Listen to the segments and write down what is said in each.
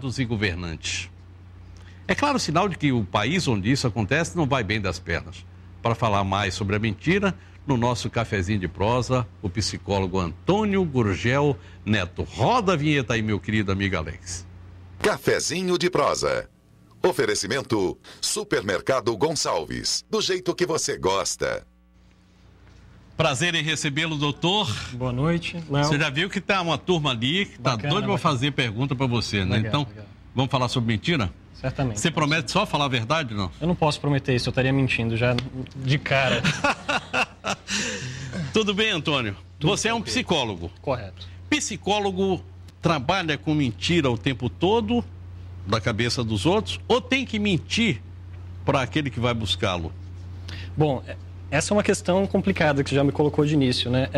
e governantes. É claro sinal de que o país onde isso acontece não vai bem das pernas. Para falar mais sobre a mentira, no nosso cafezinho de prosa, o psicólogo Antônio Gurgel Neto. Roda a vinheta aí, meu querido amigo Alex. Cafezinho de prosa. Oferecimento Supermercado Gonçalves, do jeito que você gosta. Prazer em recebê-lo, doutor. Boa noite, Léo. Você já viu que tá uma turma ali que tá doido para fazer pergunta para você, né? Legal, então, vamos falar sobre mentira? Certamente. Você promete só falar a verdade, não? Eu não posso prometer isso, eu estaria mentindo já de cara. Tudo bem, Antônio? Você é um psicólogo. Correto. Psicólogo trabalha com mentira o tempo todo, da cabeça dos outros, ou tem que mentir para aquele que vai buscá-lo? Bom, essa é uma questão complicada que você já me colocou de início, né?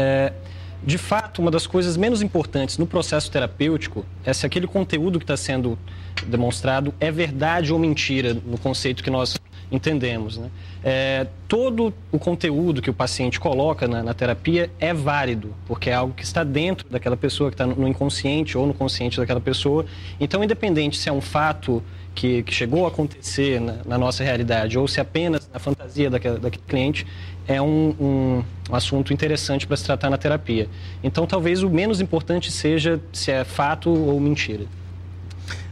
De fato, uma das coisas menos importantes no processo terapêutico é se aquele conteúdo que está sendo demonstrado é verdade ou mentira no conceito que nós entendemos, né? Todo o conteúdo que o paciente coloca na terapia é válido, porque é algo que está dentro daquela pessoa, que está no inconsciente ou no consciente daquela pessoa. Então, independente se é um fato que chegou a acontecer na nossa realidade ou se apenas na fantasia daquele cliente, é um assunto interessante para se tratar na terapia. Então, talvez o menos importante seja se é fato ou mentira.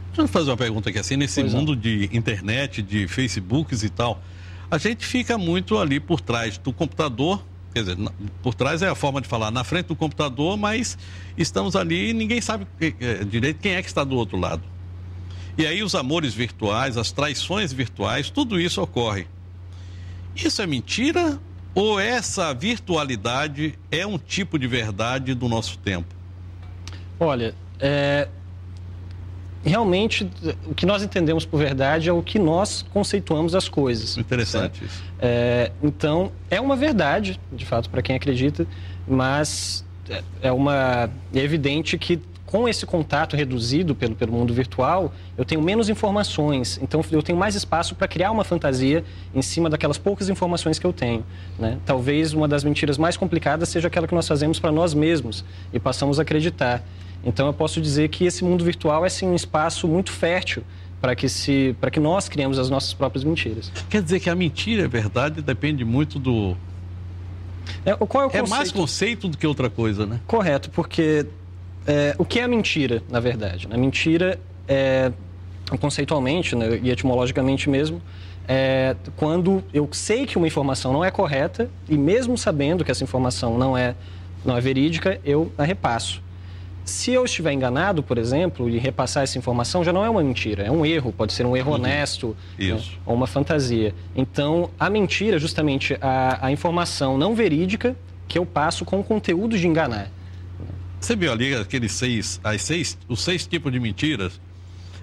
Deixa eu fazer uma pergunta aqui, assim, nesse mundo de internet, de Facebooks e tal, a gente fica muito ali por trás do computador, quer dizer, por trás é a forma de falar, na frente do computador, mas estamos ali e ninguém sabe direito quem é que está do outro lado. E aí os amores virtuais, as traições virtuais, tudo isso ocorre. Isso é mentira ou essa virtualidade é um tipo de verdade do nosso tempo? Olha, realmente o que nós entendemos por verdade é o que nós conceituamos as coisas. Interessante certo? Isso. Então, é uma verdade, de fato, para quem acredita, mas é evidente que com esse contato reduzido pelo mundo virtual, eu tenho menos informações, então eu tenho mais espaço para criar uma fantasia em cima daquelas poucas informações que eu tenho, né? Talvez uma das mentiras mais complicadas seja aquela que nós fazemos para nós mesmos e passamos a acreditar. Então eu posso dizer que esse mundo virtual é sim um espaço muito fértil para que nós criemos as nossas próprias mentiras. Quer dizer que a mentira, é verdade, depende muito do... Qual é o conceito? É mais conceito do que outra coisa, né? Correto, porque... o que é a mentira, na verdade? A mentira, conceitualmente, né, e etimologicamente mesmo, quando eu sei que uma informação não é correta e mesmo sabendo que essa informação não é verídica, eu a repasso. Se eu estiver enganado, por exemplo, e repassar essa informação, já não é uma mentira, é um erro, pode ser um erro honesto, né, ou uma fantasia. Então, a mentira é justamente a informação não verídica que eu passo com o conteúdo de enganar. Você viu ali os 6 tipos de mentiras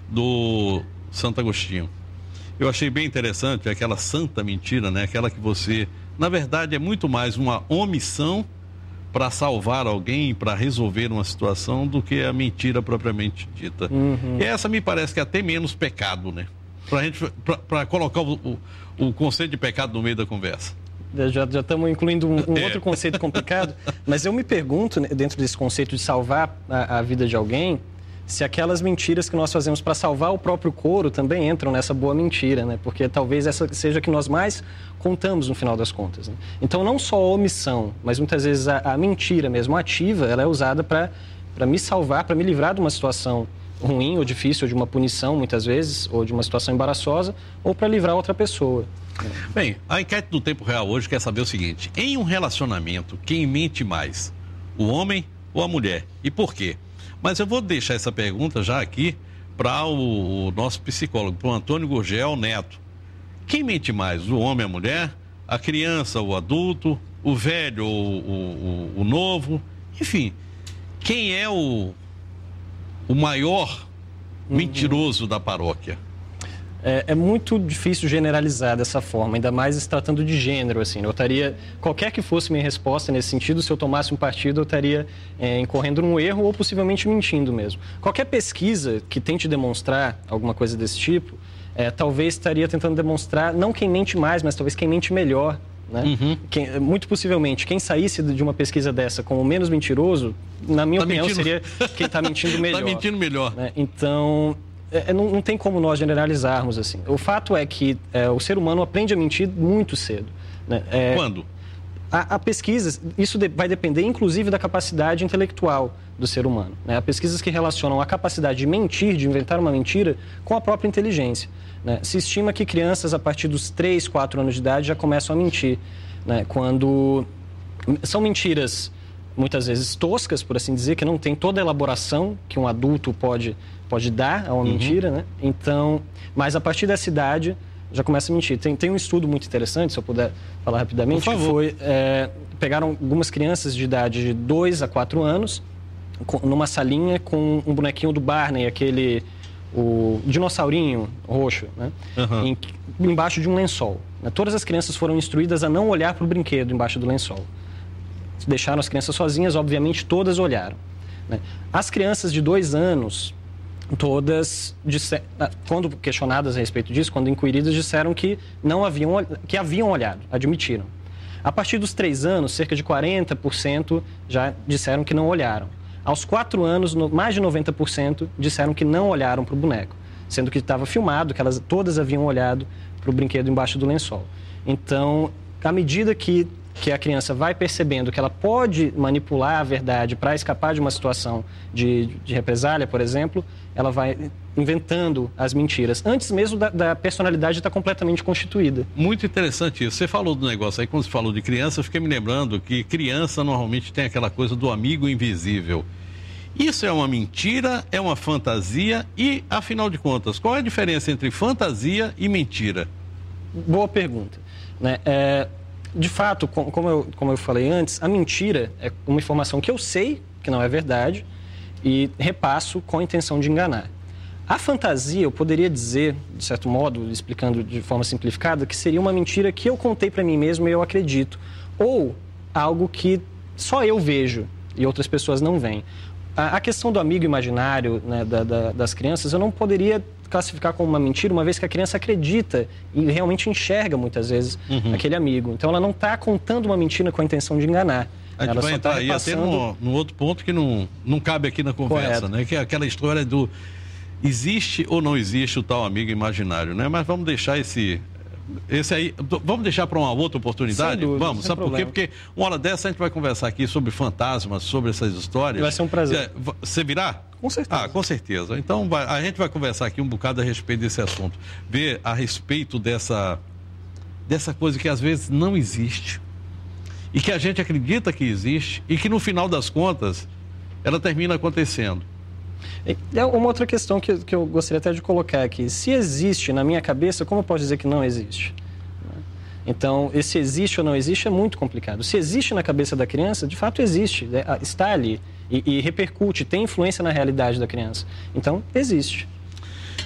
do Santo Agostinho. Eu achei bem interessante aquela santa mentira, né? Aquela que você, na verdade, é muito mais uma omissão para salvar alguém, para resolver uma situação, do que a mentira propriamente dita. E essa me parece que é até menos pecado, né? Para colocar o conceito de pecado no meio da conversa. Já estamos incluindo um outro conceito complicado, mas eu me pergunto, né, dentro desse conceito de salvar a vida de alguém, se aquelas mentiras que nós fazemos para salvar o próprio couro também entram nessa boa mentira, né? Porque talvez essa seja a que nós mais contamos no final das contas, né? Então, não só a omissão, mas muitas vezes a mentira mesmo ativa, ela é usada para me salvar, para me livrar de uma situação ruim ou difícil, ou de uma punição, muitas vezes, ou de uma situação embaraçosa, ou para livrar outra pessoa. Bem, a enquete do Tempo Real hoje quer saber o seguinte: em um relacionamento, quem mente mais? O homem ou a mulher? E por quê? Mas eu vou deixar essa pergunta já aqui para o nosso psicólogo, para o Antônio Gurgel Neto. Quem mente mais? O homem ou a mulher? A criança ou o adulto? O velho ou o novo? Enfim, quem é o maior mentiroso da paróquia? É muito difícil generalizar dessa forma, ainda mais se tratando de gênero, assim. Eu estaria, qualquer que fosse minha resposta nesse sentido, se eu tomasse um partido, eu estaria incorrendo num erro ou possivelmente mentindo mesmo. Qualquer pesquisa que tente demonstrar alguma coisa desse tipo, talvez estaria tentando demonstrar não quem mente mais, mas talvez quem mente melhor, né? Muito possivelmente, quem saísse de uma pesquisa dessa como menos mentiroso, na minha opinião, seria quem está mentindo melhor. Está mentindo melhor. Né? Então... não tem como nós generalizarmos assim. O fato é que o ser humano aprende a mentir muito cedo. Né? Quando? Há pesquisas, isso vai depender inclusive da capacidade intelectual do ser humano. Né? Há pesquisas que relacionam a capacidade de mentir, de inventar uma mentira, com a própria inteligência. Né? Se estima que crianças a partir dos 3, 4 anos de idade já começam a mentir. Né? Quando são mentiras muitas vezes toscas, por assim dizer, que não tem toda a elaboração que um adulto pode dar a uma mentira. Né? Então, mas a partir dessa idade já começa a mentir. Tem um estudo muito interessante, se eu puder falar rapidamente, que foi, pegaram algumas crianças de idade de 2 a 4 anos, numa salinha com um bonequinho do Barney, o dinossaurinho roxo, né? Embaixo de um lençol. Né? Todas as crianças foram instruídas a não olhar para o brinquedo embaixo do lençol. Deixaram as crianças sozinhas, obviamente todas olharam. Né? As crianças de 2 anos... todas, quando questionadas a respeito disso, quando inquiridas, disseram que haviam olhado, admitiram. A partir dos 3 anos, cerca de 40% já disseram que não olharam. Aos 4 anos, mais de 90% disseram que não olharam para o boneco, sendo que estava filmado, que elas todas haviam olhado para o brinquedo embaixo do lençol. Então, à medida que a criança vai percebendo que ela pode manipular a verdade para escapar de uma situação de represália, por exemplo, ela vai inventando as mentiras, antes mesmo da personalidade estar completamente constituída. Muito interessante isso. Você falou do negócio aí, quando você falou de criança, eu fiquei me lembrando que criança normalmente tem aquela coisa do amigo invisível. Isso é uma mentira, é uma fantasia e, afinal de contas, qual é a diferença entre fantasia e mentira? Boa pergunta. Né? De fato, como eu falei antes, a mentira é uma informação que eu sei que não é verdade e repasso com a intenção de enganar. A fantasia, eu poderia dizer, de certo modo, explicando de forma simplificada, que seria uma mentira que eu contei para mim mesmo e eu acredito. Ou algo que só eu vejo e outras pessoas não veem. A questão do amigo imaginário, né, das crianças, eu não poderia classificar como uma mentira, uma vez que a criança acredita e realmente enxerga, muitas vezes, aquele amigo. Então, ela não está contando uma mentira com a intenção de enganar. A gente vai entrar aí até no outro ponto que não cabe aqui na conversa, né? Que é aquela história do existe ou não existe o tal amigo imaginário, né? Mas vamos deixar esse aí, vamos deixar para uma outra oportunidade? Sem dúvida, vamos, sabe por quê? Porque uma hora dessa a gente vai conversar aqui sobre fantasmas, sobre essas histórias. Vai ser um prazer. Você virá? Com certeza. Com certeza. Então a gente vai conversar aqui um bocado a respeito desse assunto. Ver a respeito dessa coisa que às vezes não existe e que a gente acredita que existe e que no final das contas ela termina acontecendo. É uma outra questão que eu gostaria até de colocar aqui. Se existe na minha cabeça, como eu posso dizer que não existe? Então, esse existe ou não existe é muito complicado. Se existe na cabeça da criança, de fato existe, está ali e repercute, tem influência na realidade da criança. Então, existe.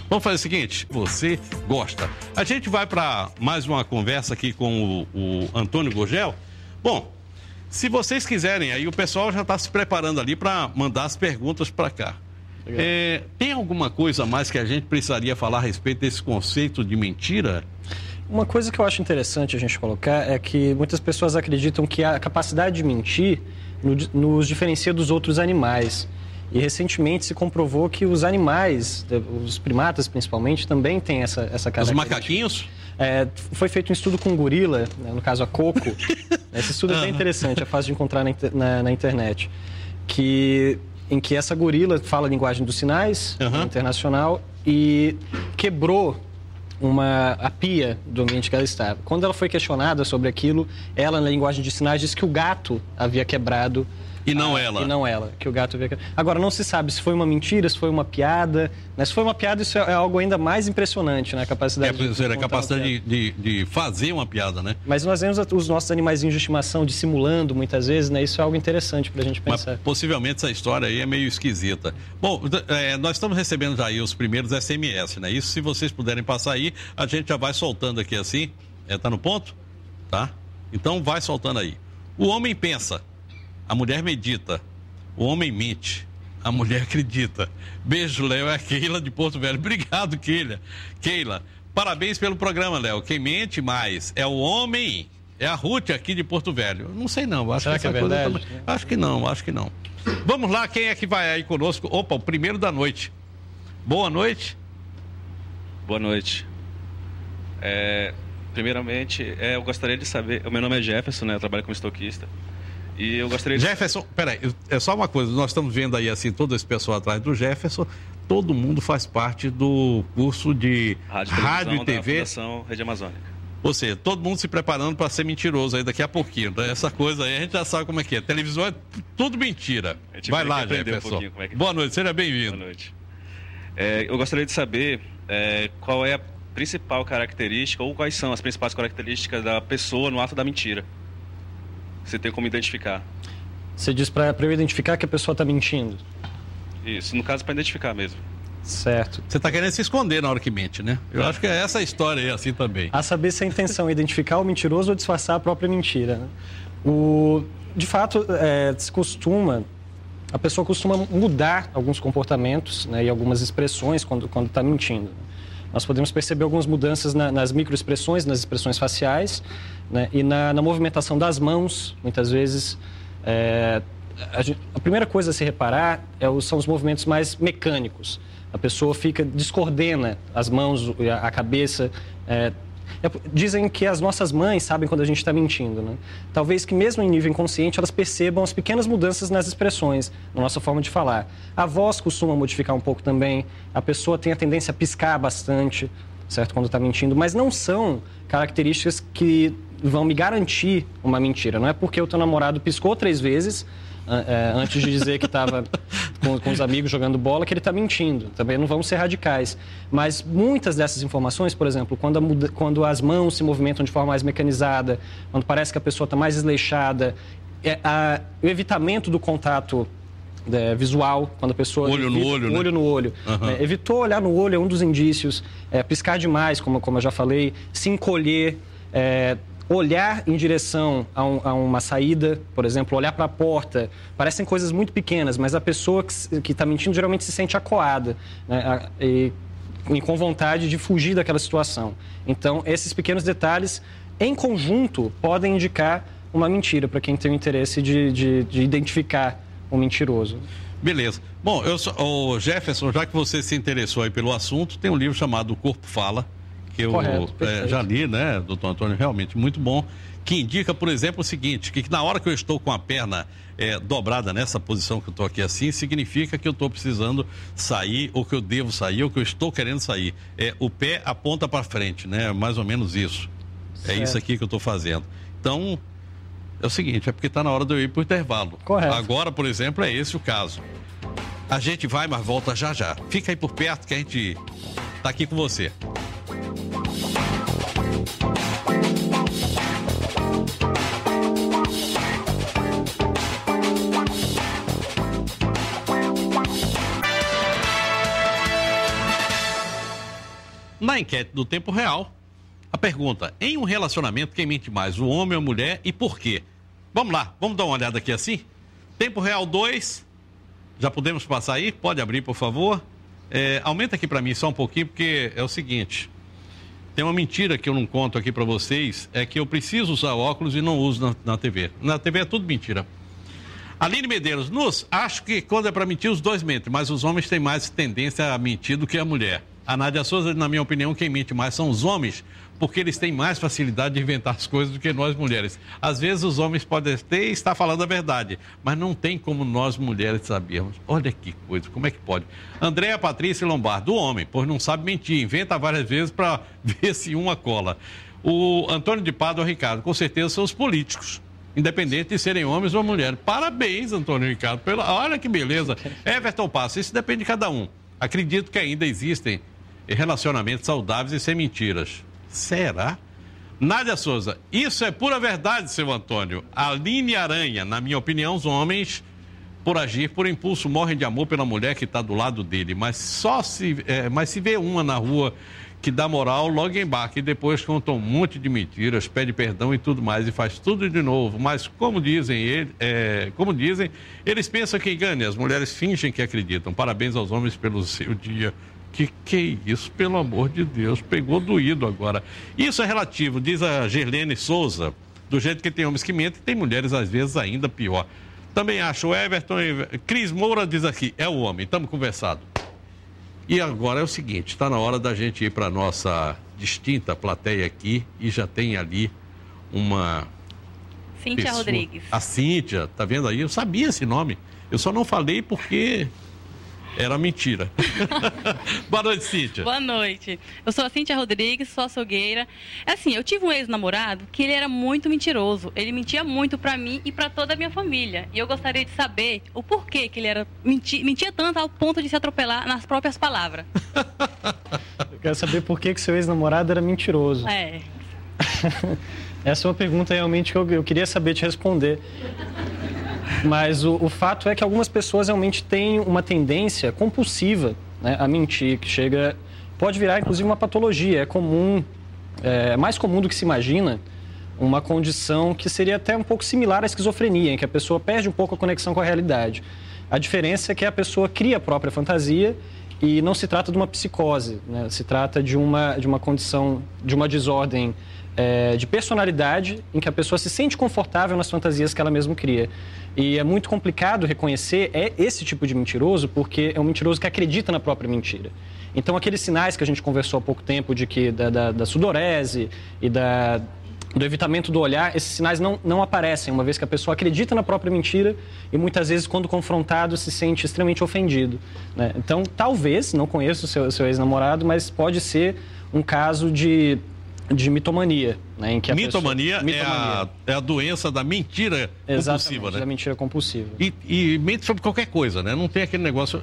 Vamos fazer o seguinte, você gosta. A gente vai para mais uma conversa aqui com o Antônio Gurgel. Bom, se vocês quiserem, aí o pessoal já está se preparando ali para mandar as perguntas para cá. Tem alguma coisa a mais que a gente precisaria falar a respeito desse conceito de mentira? Uma coisa que eu acho interessante a gente colocar é que muitas pessoas acreditam que a capacidade de mentir nos diferencia dos outros animais. E recentemente se comprovou que os animais, os primatas principalmente, também têm essa característica. Os macaquinhos? Foi feito um estudo com um gorila, né, no caso a Coco. Esse estudo é bem interessante, é fácil de encontrar na internet. Em que essa gorila fala a linguagem dos sinais, internacional, e quebrou a pia do ambiente que ela estava. Quando ela foi questionada sobre aquilo, ela, na linguagem de sinais, disse que o gato havia quebrado. E não ela. E não ela, que o gato havia quebrado. Agora, não se sabe se foi uma mentira, se foi uma piada. Né? Se foi uma piada, isso é algo ainda mais impressionante, né? A capacidade de fazer uma piada, né? Mas nós vemos os nossos animaizinhos de estimação dissimulando muitas vezes, né? Isso é algo interessante para a gente pensar. Mas possivelmente essa história aí é meio esquisita. Bom, nós estamos recebendo já aí os primeiros SMS, né? Isso, se vocês puderem passar aí, a gente já vai soltando aqui assim. Tá no ponto? Tá? Então vai soltando aí. O homem pensa, a mulher medita, o homem mente, a mulher acredita. Beijo, Léo, é a Keila de Porto Velho. Obrigado, Keila. Parabéns pelo programa, Léo. Quem mente mais é o homem, é a Ruth aqui de Porto Velho. Não sei não, acho Será que essa é coisa verdade? também... Acho que não. Vamos lá, quem é que vai aí conosco? Opa, o primeiro da noite. Boa noite. Boa noite. Primeiramente, eu gostaria de saber... O meu nome é Jefferson, né? Eu trabalho como estoquista. E eu gostaria de... Jefferson, peraí, é só uma coisa. Nós estamos vendo aí, assim, todo esse pessoal atrás do Jefferson. Todo mundo faz parte do curso de rádio e TV. Da Fundação Rede Amazônica. Ou seja, todo mundo se preparando para ser mentiroso aí daqui a pouquinho. Essa coisa aí a gente já sabe como é que é. Televisão é tudo mentira. Vai lá, Jefferson. Boa noite, seja bem-vindo. Boa noite. Eu gostaria de saber qual é a principal característica ou quais são as principais características da pessoa no ato da mentira. Você tem como identificar? Você diz para eu identificar que a pessoa está mentindo? Isso, no caso para identificar mesmo. Certo. Você está querendo se esconder na hora que mente, né? Eu acho que é essa a história aí, assim também. A saber se a intenção é identificar o mentiroso ou disfarçar a própria mentira, né? De fato, a pessoa costuma mudar alguns comportamentos, né, e algumas expressões quando está mentindo. Nós podemos perceber algumas mudanças nas microexpressões, nas expressões faciais, né, e na movimentação das mãos. Muitas vezes, a primeira coisa a se reparar são os movimentos mais mecânicos. A pessoa descoordena as mãos, a cabeça. Dizem que as nossas mães sabem quando a gente está mentindo, né? Talvez que mesmo em nível inconsciente elas percebam as pequenas mudanças nas expressões, na nossa forma de falar. A voz costuma modificar um pouco também, a pessoa tem a tendência a piscar bastante, certo? Quando está mentindo, mas não são características que vão me garantir uma mentira. Não é porque o teu namorado piscou 3 vezes antes de dizer que estava com os amigos jogando bola, que ele está mentindo. Também não vamos ser radicais. Mas muitas dessas informações, por exemplo, quando as mãos se movimentam de forma mais mecanizada, quando parece que a pessoa está mais desleixada, o evitamento do contato visual, quando a pessoa... Olho no olho. Uhum. Evitou olhar no olho é um dos indícios. Piscar demais, como eu já falei, se encolher... olhar em direção a uma saída, por exemplo, olhar para a porta, parecem coisas muito pequenas, mas a pessoa que está mentindo geralmente se sente acuada, né, e com vontade de fugir daquela situação. Então, esses pequenos detalhes, em conjunto, podem indicar uma mentira para quem tem o interesse de identificar o mentiroso. Beleza. Bom, Jefferson, já que você se interessou aí pelo assunto, tem um livro chamado O Corpo Fala, que eu já li, né, doutor Antônio, realmente muito bom, que indica, por exemplo, o seguinte, que na hora que eu estou com a perna dobrada nessa posição que eu estou aqui assim, significa que eu estou precisando sair, ou que eu devo sair, ou que eu estou querendo sair. O pé aponta para frente, né, mais ou menos isso. Certo. É isso aqui que eu estou fazendo. Então, é o seguinte, é porque está na hora de eu ir para o intervalo. Correto. Agora, por exemplo, é esse o caso. A gente vai, mas volta já já. Fica aí por perto que a gente está aqui com você. Na enquete do Tempo Real, a pergunta: em um relacionamento, quem mente mais, o homem ou a mulher e por quê? Vamos lá, vamos dar uma olhada aqui assim? Tempo Real 2, já podemos passar aí? Pode abrir, por favor. Aumenta aqui para mim só um pouquinho, porque é o seguinte, tem uma mentira que eu não conto aqui para vocês, é que eu preciso usar óculos e não uso na TV. Na TV é tudo mentira. Aline Medeiros, acho que quando é para mentir, os dois mentem, mas os homens têm mais tendência a mentir do que a mulher. A Nádia Souza, na minha opinião, quem mente mais são os homens, porque eles têm mais facilidade de inventar as coisas do que nós mulheres. Às vezes os homens podem até estar falando a verdade, mas não tem como nós mulheres sabermos. Olha que coisa, como é que pode? Andréa Patrícia Lombardo, o homem, pois não sabe mentir, inventa várias vezes para ver se uma cola. O Antônio de Pádua Ricardo, com certeza são os políticos, independente de serem homens ou mulheres. Parabéns, Antônio Ricardo, olha que beleza. Everton Passo, isso depende de cada um. Acredito que ainda existem relacionamentos saudáveis e sem mentiras. Será? Nádia Souza, isso é pura verdade, seu Antônio. Aline Aranha, na minha opinião, os homens, por agir por impulso, morrem de amor pela mulher que está do lado dele, mas se vê uma na rua que dá moral, logo embarca e depois conta um monte de mentiras, pede perdão e tudo mais, e faz tudo de novo. Mas como dizem, eles pensam que enganam, as mulheres fingem que acreditam. Parabéns aos homens pelo seu dia. Que é isso, pelo amor de Deus, pegou doído agora. Isso é relativo, diz a Gerlene Souza, do jeito que tem homens que mentem, tem mulheres às vezes ainda pior. Também acho, o Everton, Cris Moura diz aqui, é o homem, estamos conversando. E agora é o seguinte, está na hora da gente ir para a nossa distinta plateia aqui e já tem ali uma Cíntia pessoa. Rodrigues. A Cíntia, tá vendo aí? Eu sabia esse nome. Eu só não falei porque era mentira. Boa noite, Cíntia. Boa noite. Eu sou a Cíntia Rodrigues, sou açougueira. Assim, eu tive um ex-namorado que ele era muito mentiroso. Ele mentia muito pra mim e pra toda a minha família. E eu gostaria de saber o porquê que ele era mentia tanto ao ponto de se atropelar nas próprias palavras. Eu quero saber por que seu ex-namorado era mentiroso. É. Essa é uma pergunta realmente que eu queria saber te responder. Mas o fato é que algumas pessoas realmente têm uma tendência compulsiva, né, a mentir, que pode virar inclusive uma patologia. É comum, é mais comum do que se imagina, uma condição que seria até um pouco similar à esquizofrenia, em que a pessoa perde um pouco a conexão com a realidade. A diferença é que a pessoa cria a própria fantasia e não se trata de uma psicose, né? Se trata de uma condição, de uma desordem de personalidade, em que a pessoa se sente confortável nas fantasias que ela mesma cria. E é muito complicado reconhecer esse tipo de mentiroso, porque é um mentiroso que acredita na própria mentira. Então, aqueles sinais que a gente conversou há pouco tempo, de que da sudorese e do evitamento do olhar, esses sinais não aparecem, uma vez que a pessoa acredita na própria mentira e muitas vezes, quando confrontado, se sente extremamente ofendido, né? Então, talvez, não conheço o seu ex-namorado, mas pode ser um caso de mitomania, né, em que mitomania é a doença da mentira compulsiva, né? Da mentira compulsiva. E mente sobre qualquer coisa, né? Não tem aquele negócio,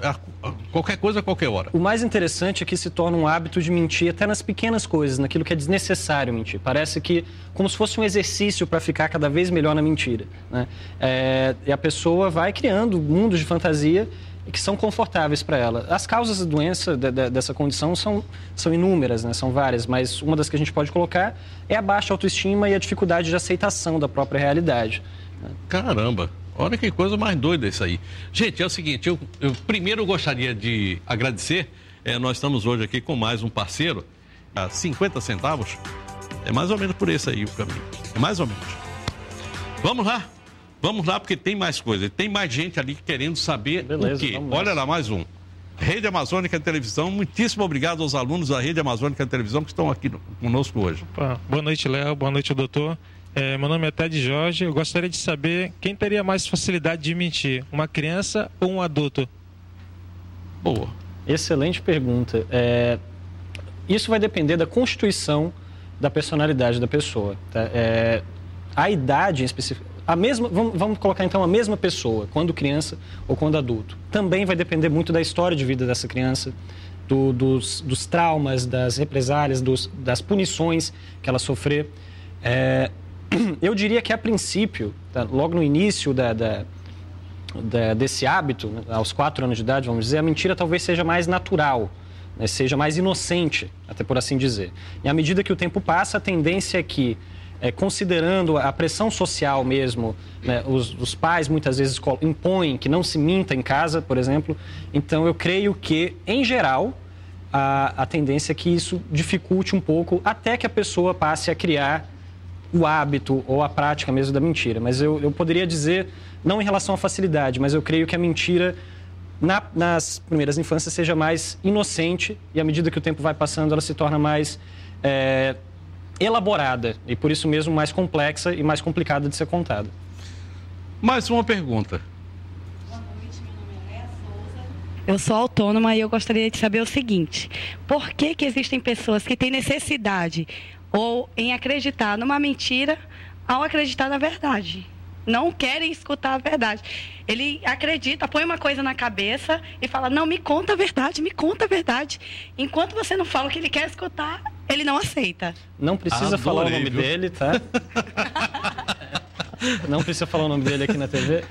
qualquer coisa a qualquer hora. O mais interessante é que se torna um hábito de mentir até nas pequenas coisas, naquilo que é desnecessário mentir. Parece que como se fosse um exercício para ficar cada vez melhor na mentira, né? E a pessoa vai criando mundos de fantasia que são confortáveis para ela. As causas da doença, dessa condição, são inúmeras, né? São várias, mas uma das que a gente pode colocar é a baixa autoestima e a dificuldade de aceitação da própria realidade. Caramba, olha que coisa mais doida isso aí. Gente, é o seguinte, eu primeiro gostaria de agradecer, nós estamos hoje aqui com mais um parceiro, a 50 centavos, é mais ou menos por esse aí o caminho, é mais ou menos. Vamos lá, porque tem mais coisa. Tem mais gente ali querendo saber o quê. Olha lá, mais um. Rede Amazônica de Televisão, muitíssimo obrigado aos alunos da Rede Amazônica de Televisão que estão aqui conosco hoje. Opa, boa noite, Léo. Boa noite, doutor. Meu nome é Ted Jorge. Eu gostaria de saber quem teria mais facilidade de mentir, uma criança ou um adulto? Boa. Excelente pergunta. Isso vai depender da constituição da personalidade da pessoa. Tá? A idade em específico... Vamos colocar então a mesma pessoa, quando criança ou quando adulto. Também vai depender muito da história de vida dessa criança, dos traumas, das represálias, das punições que ela sofrer. Eu diria que a princípio, tá, logo no início desse hábito, né, aos 4 anos de idade, vamos dizer, a mentira talvez seja mais natural, né, seja mais inocente, até por assim dizer. E à medida que o tempo passa, a tendência é que, considerando a pressão social mesmo, né, os pais muitas vezes impõem que não se minta em casa, por exemplo. Então, eu creio que, em geral, a tendência é que isso dificulte um pouco até que a pessoa passe a criar o hábito ou a prática mesmo da mentira. Mas eu poderia dizer, não em relação à facilidade, mas eu creio que a mentira, nas primeiras infâncias, seja mais inocente e, à medida que o tempo vai passando, ela se torna mais... elaborada e por isso mesmo mais complexa e mais complicada de ser contada. Mais uma pergunta. Boa noite, meu nome é Léa Souza. Eu sou autônoma e eu gostaria de saber o seguinte: por que existem pessoas que têm necessidade ou em acreditar numa mentira ao acreditar na verdade? Não querem escutar a verdade. Ele acredita, põe uma coisa na cabeça e fala, não, me conta a verdade, me conta a verdade. Enquanto você não fala o que ele quer escutar, ele não aceita. Não precisa falar o nome dele, tá? Não precisa falar o nome dele aqui na TV.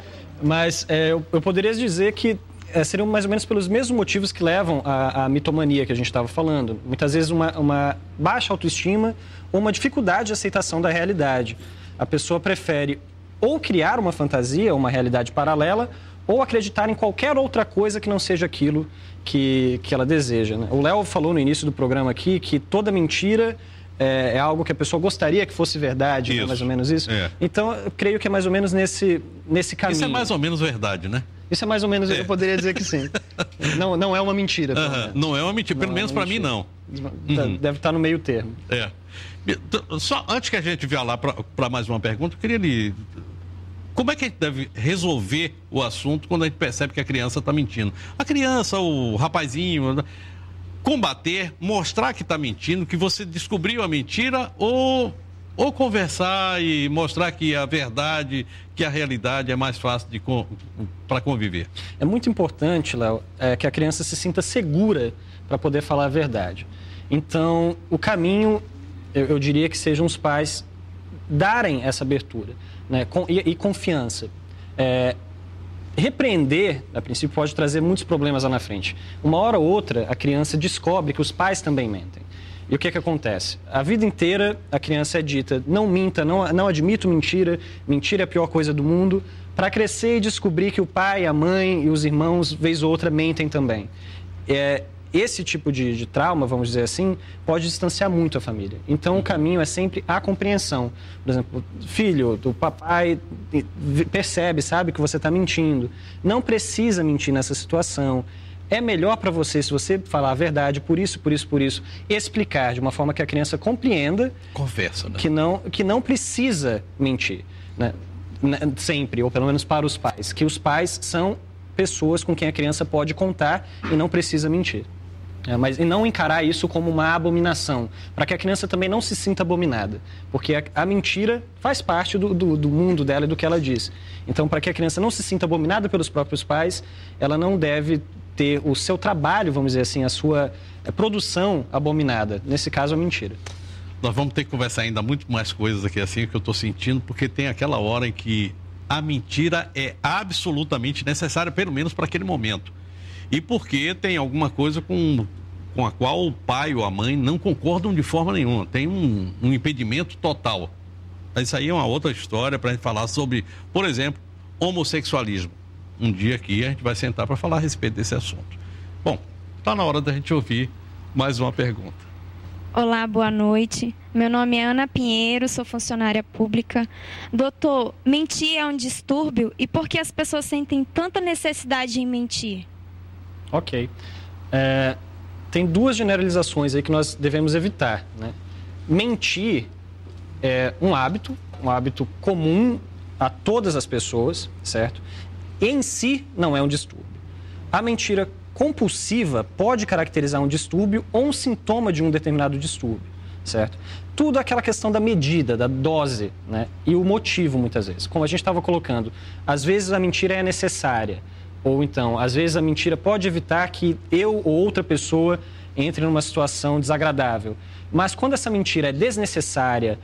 Mas eu poderia dizer que seriam mais ou menos pelos mesmos motivos que levam à mitomania que a gente estava falando. Muitas vezes uma baixa autoestima ou uma dificuldade de aceitação da realidade. A pessoa prefere ou criar uma fantasia, uma realidade paralela, ou acreditar em qualquer outra coisa que não seja aquilo que ela deseja, né? O Léo falou no início do programa aqui que toda mentira é algo que a pessoa gostaria que fosse verdade, né? Mais ou menos isso. Então, eu creio que é mais ou menos nesse caminho. Isso é mais ou menos verdade, né? Isso é mais ou menos, eu poderia dizer que sim. Não é uma mentira. Não é uma mentira, pelo menos para mim não. Deve estar no meio termo. Só antes que a gente vá lá para mais uma pergunta, eu queria lhe... Como é que a gente deve resolver o assunto quando a gente percebe que a criança está mentindo? A criança, o rapazinho, combater, mostrar que está mentindo, que você descobriu a mentira, ou conversar e mostrar que a verdade, que a realidade é mais fácil para conviver? É muito importante, Léo, que a criança se sinta segura para poder falar a verdade. Então, o caminho, eu diria que sejam os pais darem essa abertura, né, e confiança. Repreender, a princípio, pode trazer muitos problemas lá na frente. Uma hora ou outra, a criança descobre que os pais também mentem. E o que acontece? A vida inteira, a criança é dita, não minta, não admito mentira, mentira é a pior coisa do mundo, para crescer e descobrir que o pai, a mãe e os irmãos, vez ou outra, mentem também. Esse tipo de trauma, vamos dizer assim, pode distanciar muito a família. Então, o caminho é sempre a compreensão. Por exemplo, filho, o papai percebe, sabe que você está mentindo. Não precisa mentir nessa situação. É melhor para você, se você falar a verdade, por isso, explicar de uma forma que a criança compreenda. Conversa, né? Que não precisa mentir, né? Sempre, ou pelo menos para os pais. Que os pais são pessoas com quem a criança pode contar e não precisa mentir. E não encarar isso como uma abominação, para que a criança também não se sinta abominada, porque a mentira faz parte do mundo dela e do que ela diz. Então, para que a criança não se sinta abominada pelos próprios pais, ela não deve ter o seu trabalho, vamos dizer assim, a sua produção abominada, nesse caso a mentira. Nós vamos ter que conversar ainda muito mais coisas aqui assim, que eu estou sentindo, porque tem aquela hora em que a mentira é absolutamente necessária, pelo menos para aquele momento. E porque tem alguma coisa com a qual o pai ou a mãe não concordam de forma nenhuma. Tem um impedimento total. Isso aí é uma outra história para a gente falar sobre, por exemplo, homossexualismo. Um dia aqui a gente vai sentar para falar a respeito desse assunto. Bom, está na hora da gente ouvir mais uma pergunta. Olá, boa noite. Meu nome é Ana Pinheiro, sou funcionária pública. Doutor, mentir é um distúrbio e por que as pessoas sentem tanta necessidade em mentir? Ok. Tem duas generalizações aí que nós devemos evitar, né? Mentir é um hábito comum a todas as pessoas, certo? Em si, não é um distúrbio. A mentira compulsiva pode caracterizar um distúrbio ou um sintoma de um determinado distúrbio, certo? Tudo aquela questão da medida, da dose, né? E o motivo, muitas vezes. Como a gente estava colocando, às vezes a mentira é necessária. Ou então, às vezes a mentira pode evitar que eu ou outra pessoa entre numa situação desagradável. Mas quando essa mentira é desnecessária,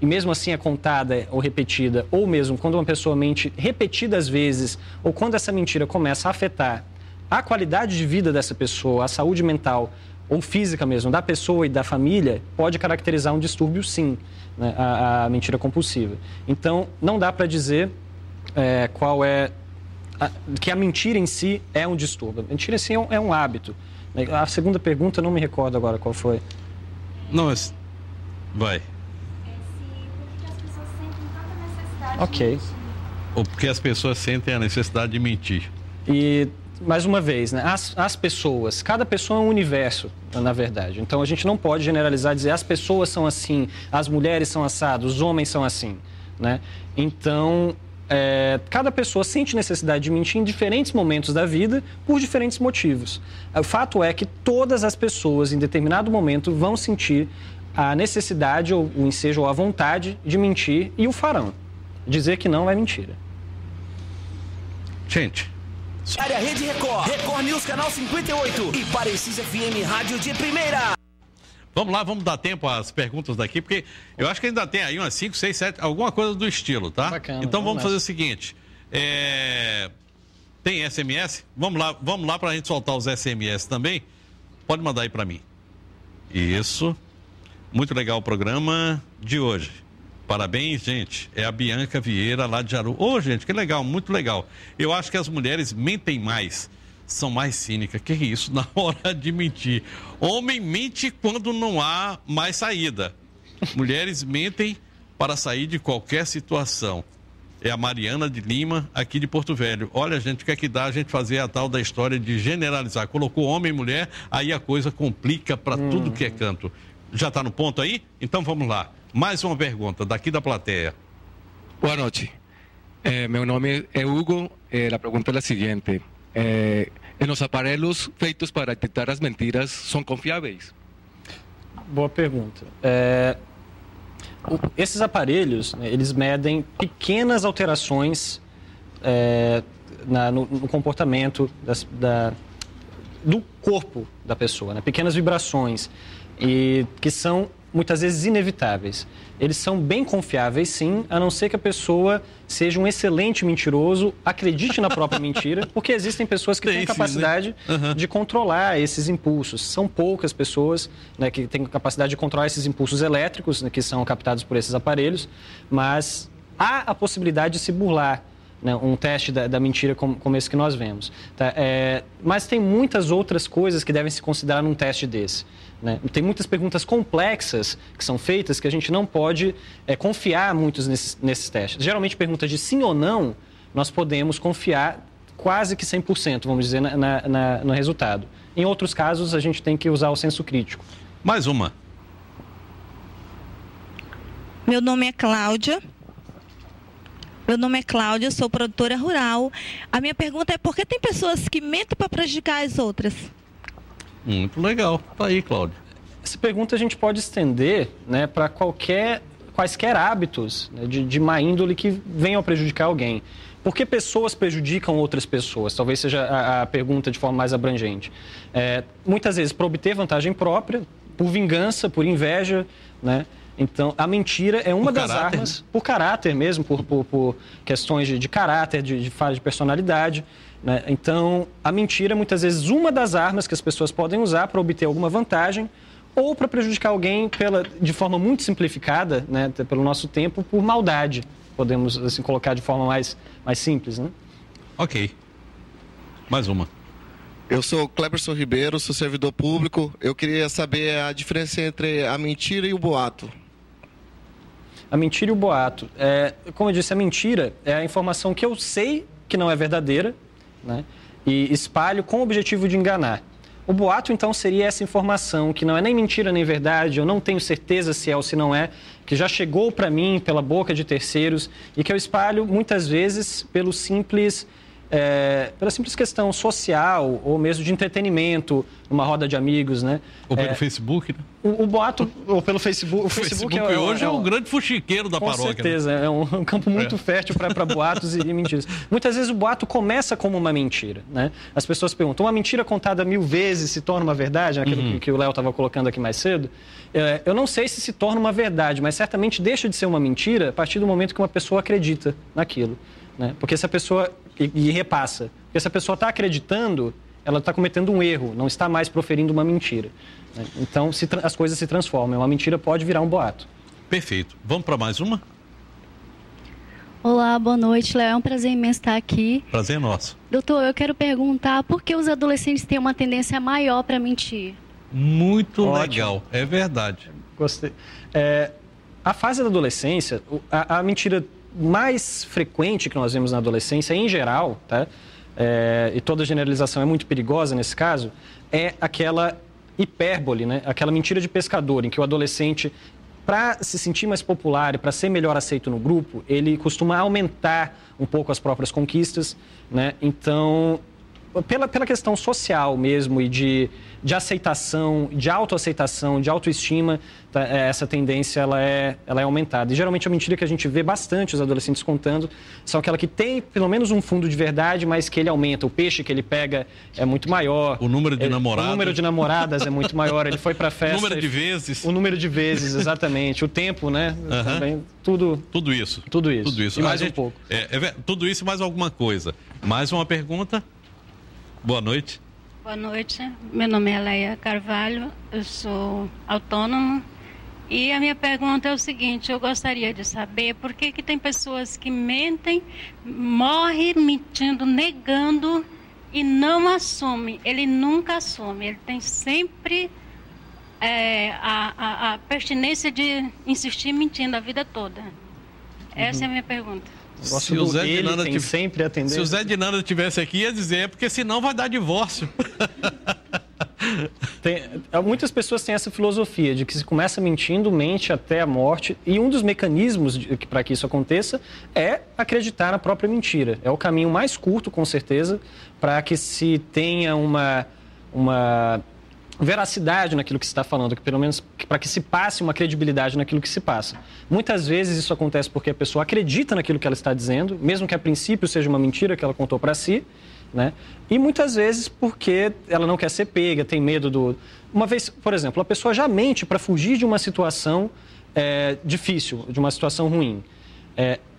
e mesmo assim é contada ou repetida, ou mesmo quando uma pessoa mente repetidas vezes, ou quando essa mentira começa a afetar a qualidade de vida dessa pessoa, a saúde mental ou física mesmo da pessoa e da família, pode caracterizar um distúrbio, sim, né? A mentira compulsiva. Então, não dá para dizer que a mentira em si é um distúrbio. A mentira em si é um hábito. A segunda pergunta, eu não me recordo agora qual foi. Não, mas... Vai. Porque as pessoas sentem tanta necessidade Ok. de mentir. Ou porque as pessoas sentem a necessidade de mentir. E, mais uma vez, né? As pessoas, cada pessoa é um universo, na verdade. Então, a gente não pode generalizar e dizer as pessoas são assim, as mulheres são assadas, os homens são assim, né? Então... cada pessoa sente necessidade de mentir em diferentes momentos da vida por diferentes motivos. O fato é que todas as pessoas, em determinado momento, vão sentir a necessidade, ou o ensejo, ou a vontade de mentir e o farão. Dizer que não é mentira. Gente... Área Rede Record, Record News, Canal 58 e Parecis FM Rádio de Primeira. Vamos lá, vamos dar tempo às perguntas daqui, porque eu acho que ainda tem aí umas 5, 6, 7, alguma coisa do estilo, tá? Bacana, então vamos fazer o nessa. seguinte, tem SMS? Vamos lá para a gente soltar os SMS também. Pode mandar aí para mim. Isso. Muito legal o programa de hoje. Parabéns, gente. É a Bianca Vieira, lá de Jaru. Gente, que legal, muito legal. Eu acho que as mulheres mentem mais. São mais cínicas. Que é isso? Na hora de mentir. Homem mente quando não há mais saída. Mulheres mentem para sair de qualquer situação. É a Mariana de Lima, aqui de Porto Velho. Olha, gente, o que é que dá a gente fazer a tal da história de generalizar? Colocou homem e mulher, aí a coisa complica para tudo que é canto. Já está no ponto aí? Então vamos lá. Mais uma pergunta daqui da plateia. Boa noite. Meu nome é Hugo. A pergunta é a seguinte. Os aparelhos feitos para detectar as mentiras são confiáveis? Boa pergunta. Esses aparelhos, né, eles medem pequenas alterações no comportamento do corpo da pessoa, né? Pequenas vibrações, e que são muitas vezes inevitáveis. Eles são bem confiáveis, sim, a não ser que a pessoa seja um excelente mentiroso, acredite na própria mentira, porque existem pessoas que têm capacidade de controlar esses impulsos. São poucas pessoas, né, que têm capacidade de controlar esses impulsos elétricos, né, que são captados por esses aparelhos, mas há a possibilidade de se burlar, né, um teste da mentira como esse que nós vemos. Tá? Mas tem muitas outras coisas que devem se considerar num teste desse. Né? Tem muitas perguntas complexas que são feitas que a gente não pode confiar muito nesses testes. Geralmente, perguntas de sim ou não, nós podemos confiar quase que 100%, vamos dizer, no resultado. Em outros casos, a gente tem que usar o senso crítico. Mais uma. Meu nome é Cláudia. Sou produtora rural. A minha pergunta é: por que tem pessoas que mentem para prejudicar as outras? Muito legal. Tá aí, Cláudia. Essa pergunta a gente pode estender, né, para quaisquer hábitos, né, de má índole que venham a prejudicar alguém. Por que pessoas prejudicam outras pessoas? Talvez seja a pergunta de forma mais abrangente. Muitas vezes por obter vantagem própria, por vingança, por inveja, né? Então, a mentira é uma das armas, por caráter mesmo, por questões de caráter, de falha de personalidade. Né? Então, a mentira é muitas vezes uma das armas que as pessoas podem usar para obter alguma vantagem ou para prejudicar alguém de forma muito simplificada, né, pelo nosso tempo, por maldade. Podemos assim colocar de forma mais simples, né? Ok. Mais uma. Eu sou Cleberson Ribeiro, sou servidor público. Eu queria saber a diferença entre a mentira e o boato. A mentira e o boato. Como eu disse, a mentira é a informação que eu sei que não é verdadeira, né, e espalho com o objetivo de enganar. O boato, então, seria essa informação que não é nem mentira nem verdade, eu não tenho certeza se é ou se não é, que já chegou para mim pela boca de terceiros e que eu espalho muitas vezes pela simples questão social ou mesmo de entretenimento, numa roda de amigos, né? Ou pelo Facebook, né? O boato, ou pelo Facebook. O Facebook hoje é um grande fuxiqueiro da paróquia. Com certeza, né? É um campo muito fértil para boatos e mentiras. Muitas vezes o boato começa como uma mentira, né? As pessoas perguntam, uma mentira contada 1000 vezes se torna uma verdade? Aquilo que o Léo estava colocando aqui mais cedo. Eu não sei se torna uma verdade, mas certamente deixa de ser uma mentira a partir do momento que uma pessoa acredita naquilo. Né? Porque se a pessoa, e repassa, porque se a pessoa está acreditando, ela está cometendo um erro, não está mais proferindo uma mentira. Né? Então, as coisas se transformam, uma mentira pode virar um boato. Perfeito. Vamos para mais uma? Olá, boa noite, Léo. É um prazer imenso estar aqui. Prazer nosso. Doutor, eu quero perguntar por que os adolescentes têm uma tendência maior para mentir? Muito legal, é verdade. Gostei. A fase da adolescência, a mentira mais frequente que nós vemos na adolescência, em geral, tá? E toda generalização é muito perigosa nesse caso, é aquela hipérbole, né? Aquela mentira de pescador, em que o adolescente, para se sentir mais popular e para ser melhor aceito no grupo, ele costuma aumentar um pouco as próprias conquistas, né? Então, pela questão social mesmo e de aceitação, de autoaceitação, de autoestima, tá, essa tendência ela é aumentada. E geralmente a mentira que a gente vê bastante os adolescentes contando são aquela que tem pelo menos um fundo de verdade, mas que ele aumenta. O peixe que ele pega é muito maior. O número de namoradas. O número de namoradas é muito maior. Ele foi para festa. O número de vezes. O número de vezes, exatamente. O tempo, né? Também, tudo isso. Tudo isso. E mais um pouco. Tudo isso e mais alguma coisa. Mais uma pergunta. Boa noite. Boa noite, meu nome é Leia Carvalho, eu sou autônoma e a minha pergunta é o seguinte: eu gostaria de saber por que tem pessoas que mentem, morrem mentindo, negando e não assumem. Ele nunca assume, ele tem sempre a pertinência de insistir mentindo a vida toda. Essa é a minha pergunta. Se o Zé de Nanda sempre a tendência. Se o Zé de Nanda tivesse aqui, ia dizer, porque senão vai dar divórcio. Muitas pessoas têm essa filosofia de que se começa mentindo, mente até a morte. E um dos mecanismos para que isso aconteça é acreditar na própria mentira. É o caminho mais curto, com certeza, para que se tenha uma veracidade naquilo que se está falando, que pelo menos para que se passe uma credibilidade naquilo que se passa. Muitas vezes isso acontece porque a pessoa acredita naquilo que ela está dizendo, mesmo que a princípio seja uma mentira que ela contou para si, né? E muitas vezes porque ela não quer ser pega, tem medo do... Uma vez, por exemplo, a pessoa já mente para fugir de uma situação difícil, de uma situação ruim.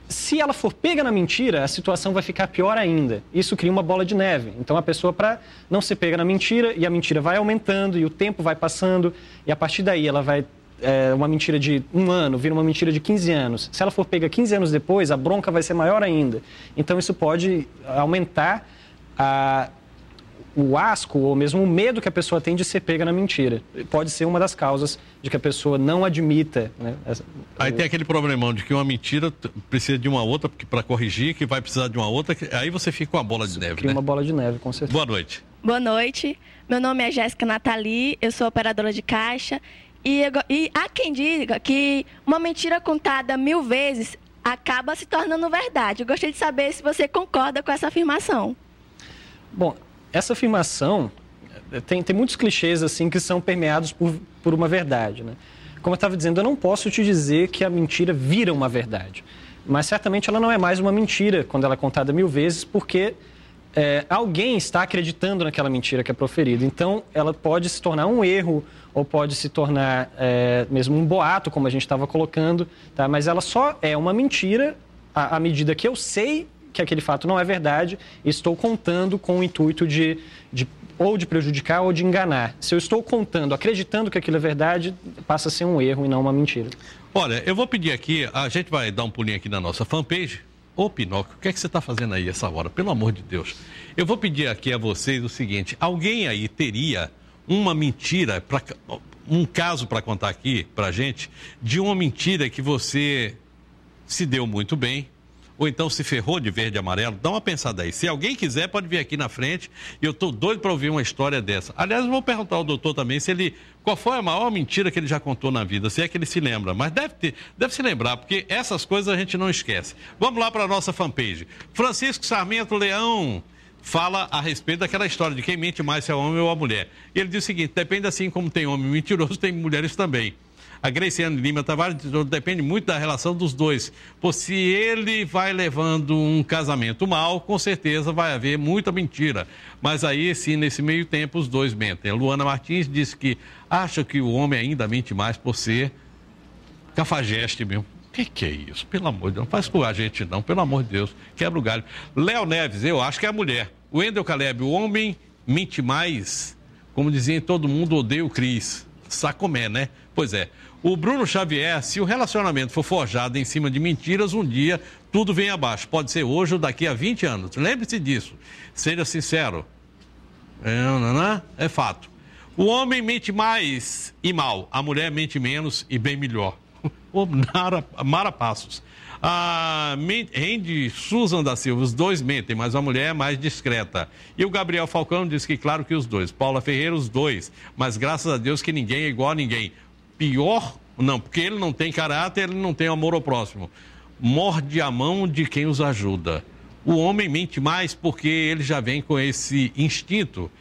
Se ela for pega na mentira, a situação vai ficar pior ainda. Isso cria uma bola de neve. Então, a pessoa, para não ser pega na mentira, e a mentira vai aumentando, e o tempo vai passando, e a partir daí ela vai... uma mentira de 1 ano, vira uma mentira de 15 anos. Se ela for pega 15 anos depois, a bronca vai ser maior ainda. Então, isso pode aumentar o asco ou mesmo o medo que a pessoa tem de ser pega na mentira. Pode ser uma das causas de que a pessoa não admita, né? Aí tem aquele problemão de que uma mentira precisa de uma outra para corrigir, que vai precisar de uma outra, aí você fica com uma bola de neve, cria, né? Uma bola de neve, com certeza. Boa noite. Boa noite. Meu nome é Jéssica Nathalie, eu sou operadora de caixa e há quem diga que uma mentira contada 1000 vezes acaba se tornando verdade. Eu gostaria de saber se você concorda com essa afirmação. Bom, essa afirmação tem muitos clichês assim que são permeados por uma verdade, né? Como eu estava dizendo, eu não posso te dizer que a mentira vira uma verdade, mas certamente ela não é mais uma mentira quando ela é contada 1000 vezes, porque alguém está acreditando naquela mentira que é proferida. Então, ela pode se tornar um erro ou pode se tornar mesmo um boato, como a gente estava colocando, tá? Mas ela só é uma mentira à medida que eu sei que aquele fato não é verdade e estou contando com o intuito ou de prejudicar ou de enganar. Se eu estou contando, acreditando que aquilo é verdade, passa a ser um erro e não uma mentira. Olha, eu vou pedir aqui, a gente vai dar um pulinho aqui na nossa fanpage. Ô, Pinóquio, o que é que você está fazendo aí essa hora? Pelo amor de Deus. Eu vou pedir aqui a vocês o seguinte, alguém aí teria uma mentira, um caso para contar aqui para a gente, de uma mentira que você se deu muito bem, ou então se ferrou de verde e amarelo? Dá uma pensada aí. Se alguém quiser, pode vir aqui na frente. E eu estou doido para ouvir uma história dessa. Aliás, eu vou perguntar ao doutor também qual foi a maior mentira que ele já contou na vida, se é que ele se lembra. Mas deve se lembrar, porque essas coisas a gente não esquece. Vamos lá para a nossa fanpage. Francisco Sarmento Leão fala a respeito daquela história de quem mente mais, se é homem ou a mulher. E ele diz o seguinte, depende assim como tem homem mentiroso, tem mulheres também. A Graciane Lima Tavares depende muito da relação dos dois. Pois se ele vai levando um casamento mal, com certeza vai haver muita mentira. Mas aí, sim, nesse meio tempo, os dois mentem. A Luana Martins disse que acha que o homem ainda mente mais por ser cafajeste mesmo. O que é isso? Pelo amor de Deus, não faz com a gente não, pelo amor de Deus. Quebra o galho. Léo Neves, eu acho que é a mulher. O Wendel Caleb, o homem mente mais, como dizia, todo mundo odeia o Cris. Sacomé, né? Pois é. O Bruno Xavier, se o relacionamento for forjado em cima de mentiras, um dia tudo vem abaixo. Pode ser hoje ou daqui a 20 anos. Lembre-se disso. Seja sincero. É fato. O homem mente mais e mal. A mulher mente menos e bem melhor. Mara Passos. A Randy Susan da Silva, os dois mentem, mas a mulher é mais discreta. E o Gabriel Falcão diz que claro que os dois. Paula Ferreira, os dois. Mas graças a Deus que ninguém é igual a ninguém. Pior, não, porque ele não tem caráter, ele não tem amor ao próximo. Morde a mão de quem os ajuda. O homem mente mais porque ele já vem com esse instinto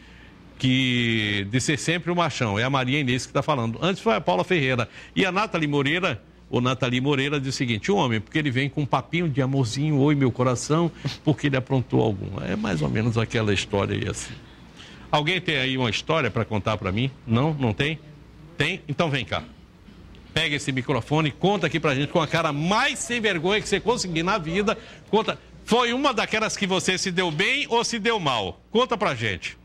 de ser sempre o machão. É a Maria Inês que está falando. Antes foi a Paula Ferreira. E a Nathalie Moreira diz o seguinte, o homem, porque ele vem com um papinho de amorzinho, oi meu coração, porque ele aprontou algum. É mais ou menos aquela história aí assim. Alguém tem aí uma história para contar para mim? Não? Não tem? Tem? Então vem cá. Pega esse microfone e conta aqui pra gente com a cara mais sem vergonha que você conseguir na vida. Conta. Foi uma daquelas que você se deu bem ou se deu mal? Conta pra gente.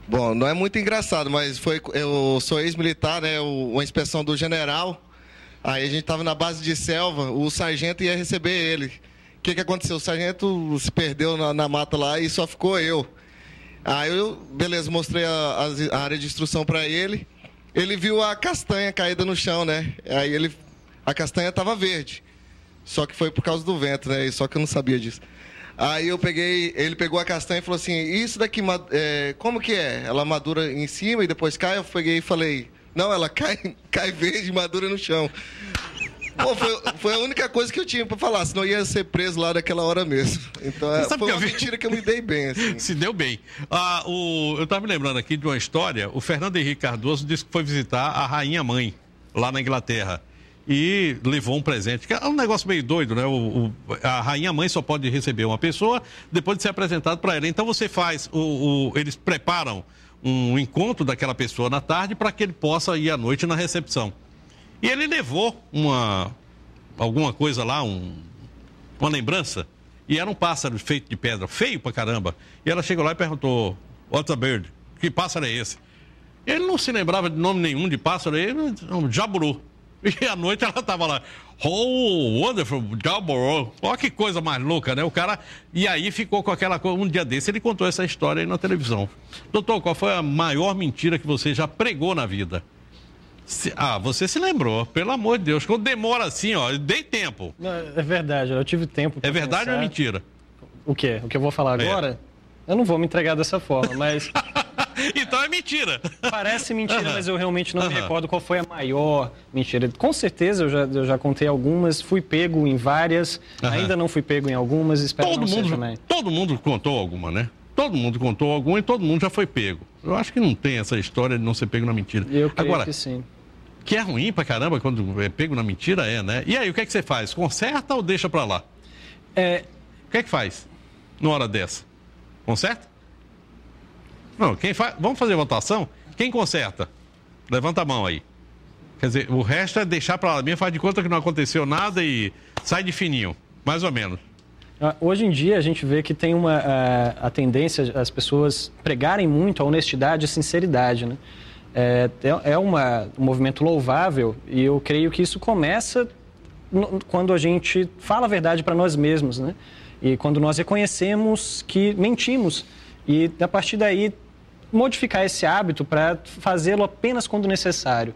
Bom, não é muito engraçado, mas eu sou ex-militar, né? Uma inspeção do general. Aí a gente estava na base de selva, o sargento ia receber ele. O que aconteceu? O sargento se perdeu na mata lá e só ficou eu. Aí beleza, mostrei a área de instrução para ele. Ele viu a castanha caída no chão, né? Aí a castanha estava verde. Só que foi por causa do vento, né? Só que eu não sabia disso. Aí ele pegou a castanha e falou assim, isso daqui, como que é? Ela madura em cima e depois cai? Eu peguei e falei, não, ela cai verde e madura no chão. Pô, foi a única coisa que eu tinha pra falar, senão eu ia ser preso lá naquela hora mesmo. Então foi uma mentira que eu me dei bem, assim. Se deu bem. Eu tava me lembrando aqui de uma história, o Fernando Henrique Cardoso disse que foi visitar a Rainha Mãe, lá na Inglaterra. E levou um presente, que é um negócio meio doido, né? A Rainha Mãe só pode receber uma pessoa depois de ser apresentado para ela. Então você faz, eles preparam um encontro daquela pessoa na tarde para que ele possa ir à noite na recepção. E ele levou alguma coisa lá, uma lembrança, e era um pássaro feito de pedra, feio pra caramba. E ela chegou lá e perguntou, what's a bird? Que pássaro é esse? Ele não se lembrava de nome nenhum de pássaro, ele jaburu. E à noite ela estava lá, oh, wonderful, jaburu. Olha que coisa mais louca, né? O cara, e aí ficou com aquela coisa, um dia desse ele contou essa história aí na televisão. Doutor, qual foi a maior mentira que você já pregou na vida? Você se lembrou, pelo amor de Deus. Quando demora assim, ó, dei tempo. Não, é verdade, eu tive tempo pra É verdade pensar. ou é mentira? O quê? O que eu vou falar agora? Eu não vou me entregar dessa forma, mas... Então é mentira. Parece mentira, mas eu realmente não me recordo qual foi a maior mentira. Com certeza eu já contei algumas, fui pego em várias, ainda não fui pego em algumas, espero não ser também. Todo mundo contou alguma, né? Todo mundo contou alguma e todo mundo já foi pego. Eu acho que não tem essa história de não ser pego na mentira. Eu creio que sim. Que é ruim pra caramba quando é pego na mentira, né? E aí, o que é que você faz? Conserta ou deixa pra lá? O que é que faz numa hora dessa? Conserta? Não, quem faz... Vamos fazer votação? Quem conserta? Levanta a mão aí. Quer dizer, o resto é deixar pra lá mesmo, faz de conta que não aconteceu nada e sai de fininho, mais ou menos. Hoje em dia a gente vê que tem a tendência as pessoas pregarem muito a honestidade e a sinceridade, né? Um movimento louvável e eu creio que isso começa quando a gente fala a verdade para nós mesmos, né? E quando nós reconhecemos que mentimos e a partir daí modificar esse hábito para fazê-lo apenas quando necessário.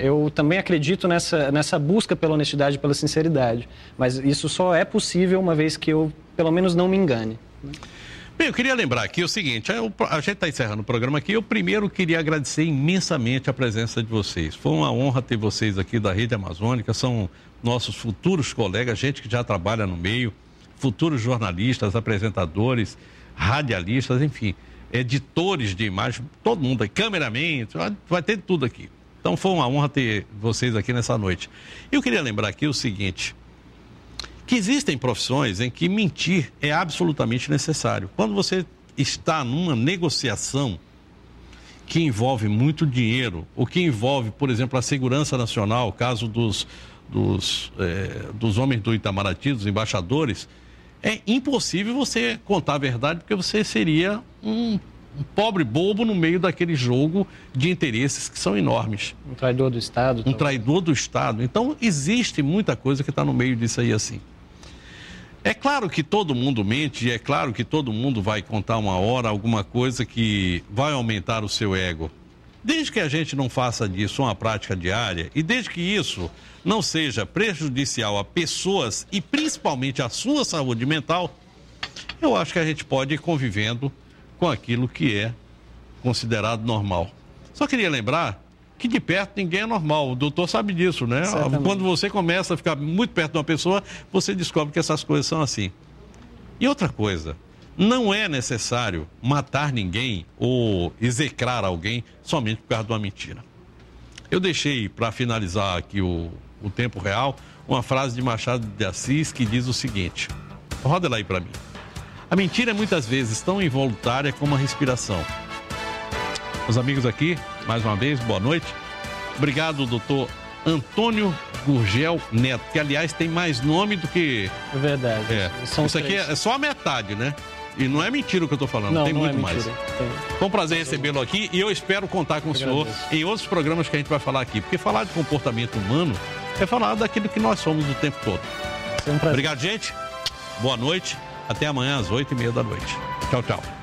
Eu também acredito nessa busca pela honestidade e pela sinceridade, mas isso só é possível uma vez que eu, pelo menos, não me engane. Bem, eu queria lembrar aqui o seguinte, a gente está encerrando o programa aqui, eu primeiro queria agradecer imensamente a presença de vocês. Foi uma honra ter vocês aqui da Rede Amazônica, são nossos futuros colegas, gente que já trabalha no meio, futuros jornalistas, apresentadores, radialistas, enfim, editores de imagem, todo mundo aí, cameraman, vai ter tudo aqui. Então foi uma honra ter vocês aqui nessa noite. Eu queria lembrar aqui o seguinte, que existem profissões em que mentir é absolutamente necessário. Quando você está numa negociação que envolve muito dinheiro, ou que envolve, por exemplo, a segurança nacional, o caso dos homens do Itamaraty, dos embaixadores, é impossível você contar a verdade, porque você seria um pobre bobo no meio daquele jogo de interesses que são enormes. Um traidor do Estado. Um traidor do Estado. Então, existe muita coisa que está no meio disso aí assim. É claro que todo mundo mente, e é claro que todo mundo vai contar uma hora alguma coisa que vai aumentar o seu ego. Desde que a gente não faça disso uma prática diária e desde que isso não seja prejudicial a pessoas e principalmente à sua saúde mental, eu acho que a gente pode ir convivendo com aquilo que é considerado normal. Só queria lembrar que de perto ninguém é normal, o doutor sabe disso, né? Certamente. Quando você começa a ficar muito perto de uma pessoa, você descobre que essas coisas são assim. E outra coisa, não é necessário matar ninguém ou execrar alguém somente por causa de uma mentira. Eu deixei, para finalizar aqui o tempo real, uma frase de Machado de Assis que diz o seguinte, roda ela aí para mim. A mentira é muitas vezes tão involuntária como a respiração. Os amigos aqui, mais uma vez, boa noite. Obrigado, doutor Antônio Gurgel Neto, que aliás tem mais nome do que... É verdade. Isso aqui é só a metade, né? E não é mentira o que eu estou falando, tem muito mais. Foi um prazer recebê-lo aqui e eu espero contar com o senhor em outros programas que a gente vai falar aqui. Porque falar de comportamento humano é falar daquilo que nós somos o tempo todo. Obrigado, gente. Boa noite. Até amanhã às 8h30 da noite. Tchau, tchau.